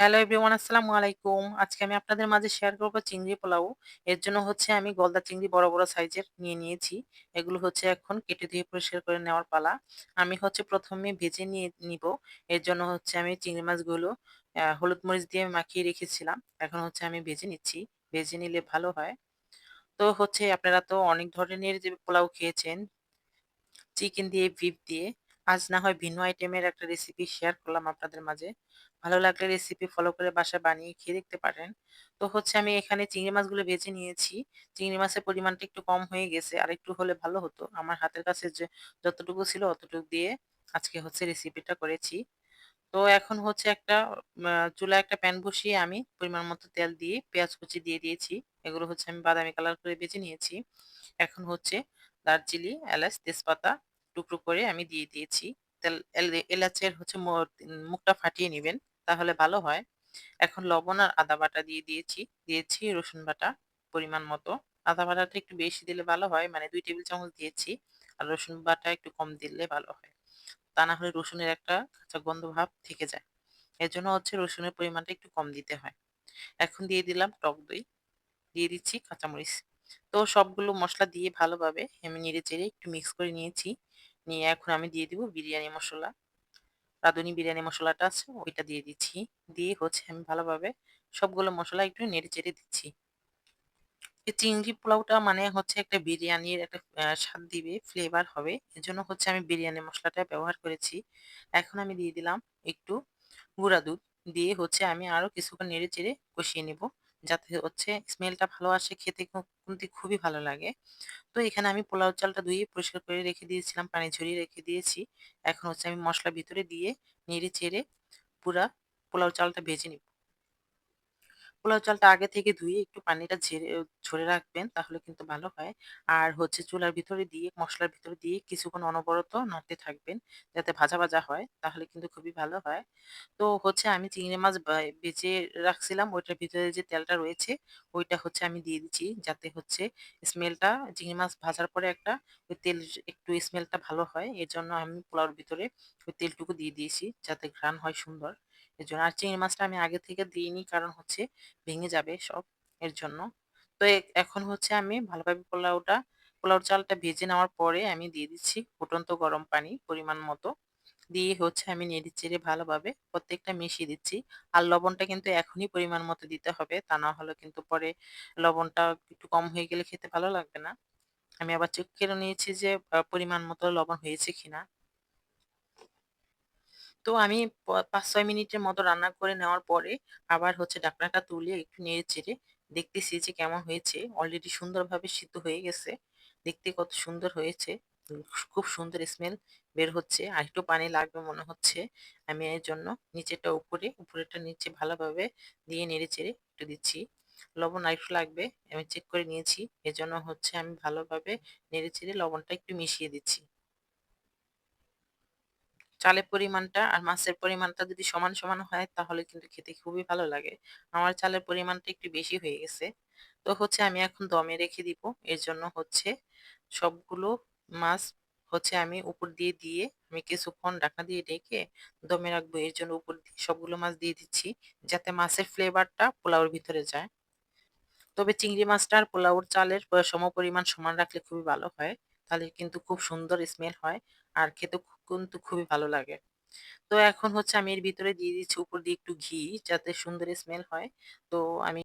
Hello everyone, আসসালামু আলাইকুম। আজকে আমি আপনাদের মাঝে শেয়ার করব চিংড়ি পোলাও। এর জন্য হচ্ছে আমি গলদা চিংড়ি বড় বড় সাইজের নিয়ে নিয়েছি। এগুলো হচ্ছে এখন কেটে ধুয়ে পরিষ্কার করে নেওয়ার পালা। আমি হচ্ছে প্রথমে ভেজে নিয়ে নিব। এর জন্য হচ্ছে আমি চিংড়ি মাছগুলো হলুদ মরিচ দিয়ে মাখিয়ে রেখেছিলাম। এখন হচ্ছে আমি ভেজে নিচ্ছি। ভেজে নিলে ভালো হয়। তো হচ্ছে আপনারা তো অনেক ধরনের যে পোলাও খেয়েছেন, চিকেন দিয়ে, বিফ দিয়ে। আজ না হয় ভিন্ন আইটেমের একটা রেসিপি শেয়ার করলাম আপনাদের মাঝে। ভালো লাগলে রেসিপি ফলো করে বাসায় বানিয়ে খেয়ে দেখতে পারেন। তো হচ্ছে আমি এখানে চিংড়ি মাছগুলো ভেজে নিয়েছি। চিংড়ি মাছের পরিমাণটা একটু কম হয়ে গেছে। আরেকটু হলে ভালো হতো। আমার হাতের কাছে যতটুকু ছিল অতটুকু দিয়ে আজকে হচ্ছে রেসিপিটা করেছি। তো এখন হচ্ছে একটা চুলায় একটা প্যান বসিয়ে আমি পরিমাণ মতো তেল দিয়ে পেঁয়াজ কুচি দিয়ে দিয়েছি। এগুলো হচ্ছে আমি বাদামি কালার করে ভেজে নিয়েছি। এখন হচ্ছে দারচিনি, এলাচ, তেজপাতা টুকরো করে আমি দিয়ে দিয়েছি। এলাচের হচ্ছে মুখটা ফাটিয়ে নিবেন, তাহলে ভালো হয়। এখন লবণ আর আদা বাটা দিয়ে দিয়েছি। দিয়েছি রসুন বাটা পরিমাণ মতো। আদা বাটাটা একটু বেশি দিলে ভালো হয়, মানে 2 টেবিল চামচ দিয়েছি। আর রসুন বাটা একটু কম দিলে ভালো হয়। তা না হলে রসুনের একটা কাঁচা গন্ধ ভাব থেকে যায়। এর জন্য হচ্ছে রসুনের পরিমাণটা একটু কম দিতে হয়। এখন দিয়ে দিলাম টক দই, দিয়ে দিচ্ছি কাঁচামরিচ। তো সবগুলো মসলা দিয়ে ভালোভাবে আমি নেড়ে চেড়ে একটু মিক্স করে নিয়েছি। নিয়ে এখন আমি দিয়ে দিব বিরিয়ানি মসলা। রাঁধুনি বিরিয়ানি মসলাটা আছে ওইটা দিয়ে দিচ্ছি। দিয়ে হচ্ছে আমি ভালোভাবে সবগুলো মসলা একটু নেড়ে চেড়ে দিচ্ছি। এই চিংড়ি পোলাওটা মানে হচ্ছে একটা বিরিয়ানির একটা স্বাদ দিবে, ফ্লেভার হবে। এজন্য হচ্ছে আমি বিরিয়ানি মসলাটা ব্যবহার করেছি। এখন আমি দিয়ে দিলাম একটু গুঁড়া দুধ। দিয়ে হচ্ছে আমি আরো কিছুক্ষণ নেড়ে চেড়ে কষিয়ে নিব, যাতে হচ্ছে স্মেলটা ভালো আসে, খেতে কিন্তু খুবই ভালো লাগে। তো এখানে আমি পোলাও চালটা ধুয়ে পরিষ্কার করে রেখে দিয়েছিলাম, পানি ঝরিয়ে রেখে দিয়েছি। এখন হচ্ছে আমি মসলা ভিতরে দিয়ে নেড়ে চেড়ে পুরা পোলাও চালটা ভেজে নিব। পোলাও চালটা আগে থেকে ধুয়ে একটু পানিটা ঝরে রাখবেন, তাহলে কিন্তু ভালো হয়। আর হচ্ছে চুলার ভিতরে দিয়ে মসলার ভিতরে দিয়ে কিছুক্ষণ অনবরত নাড়তে থাকবেন, যাতে ভাজা ভাজা হয়, তাহলে কিন্তু খুবই ভালো হয়। তো হচ্ছে আমি চিংড়ি মাছ ভেজে রাখছিলাম, ওইটার ভিতরে যে তেলটা রয়েছে ওইটা হচ্ছে আমি দিয়ে দিচ্ছি, যাতে হচ্ছে স্মেলটা চিংড়ি মাছ ভাজার পরে একটা ওই তেল একটু স্মেলটা ভালো হয়। এর জন্য আমি পোলাওর ভিতরে ওই তেলটুকু দিয়ে দিয়েছি, যাতে ঘ্রাণ হয় সুন্দর। এর জন্য আর চিংড়ি মাছটা আমি আগে থেকে দিইনি, কারণ হচ্ছে ভেঙে যাবে সব, এর জন্য। তো এখন হচ্ছে আমি ভালোভাবে পোলাও চালটা ভেজে নেওয়ার পরে আমি দিয়ে দিচ্ছি ফুটন্ত গরম পানি পরিমাণ মতো। দিয়ে হচ্ছে আমি নেড়েচেড়ে ভালোভাবে প্রত্যেকটা মিশিয়ে দিচ্ছি। আর লবণটা কিন্তু এখনই পরিমাণ মতো দিতে হবে, তা না হলে কিন্তু পরে লবণটা একটু কম হয়ে গেলে খেতে ভালো লাগবে না। আমি আবার চেক করে নিয়েছি যে পরিমাণ মতো লবণ হয়েছে কিনা। তো আমি ৫-৬ মিনিটের মতো রান্না করে নেওয়ার পরে আবার হচ্ছে ঢাকনাটা তুলে একটু নেড়ে-চেড়ে দেখতেছি যে কেমন হয়েছে। অলরেডি সুন্দরভাবে সিদ্ধ হয়ে গেছে। দেখতে কত সুন্দর হয়েছে। উম খুব সুন্দর স্মেল বের হচ্ছে। আরেকটু পানি লাগবে মনে হচ্ছে। আমি এর জন্য নিচেরটা উপরে, উপরেরটা নিচে ভালোভাবে দিয়ে নেড়ে-চেড়ে একটু দিচ্ছি। লবণ আরেকটু লাগবে। আমি চেক করে নিয়েছি। এজন্য হচ্ছে আমি ভালোভাবে নেড়ে-চেড়ে লবণটা একটু মিশিয়ে দিচ্ছি। চালের পরিমাণটা আর মাছের পরিমাণটা যদি সমান সমান হয় তাহলে কিন্তু খেতে খুবই ভালো লাগে। আমার চালের পরিমাণটা একটু বেশি হয়ে গেছে। তো হচ্ছে আমি এখন দমে রেখে দিব। এর জন্য হচ্ছে সবগুলো মাছ হচ্ছে আমি উপর দিয়ে আমি কিছুক্ষণ ঢাকনা দিয়ে ঢেকে দমে রাখবো। এর জন্য উপর দিয়ে সবগুলো মাছ দিয়ে দিচ্ছি, যাতে মাছের ফ্লেভারটা পোলাওর ভিতরে যায়। তবে চিংড়ি মাছটা আর পোলাওর চালের সমপরিমাণ সমান রাখলে খুবই ভালো হয়। তাহলে কিন্তু খুব সুন্দর স্মেল হয়। আর খেতে কিন্তু খুবই ভালো লাগে। তো এখন হচ্ছে আমি এর ভিতরে দিয়ে দিচ্ছি উপর দিয়ে একটু ঘি, যাতে সুন্দর স্মেল হয়। তো আমি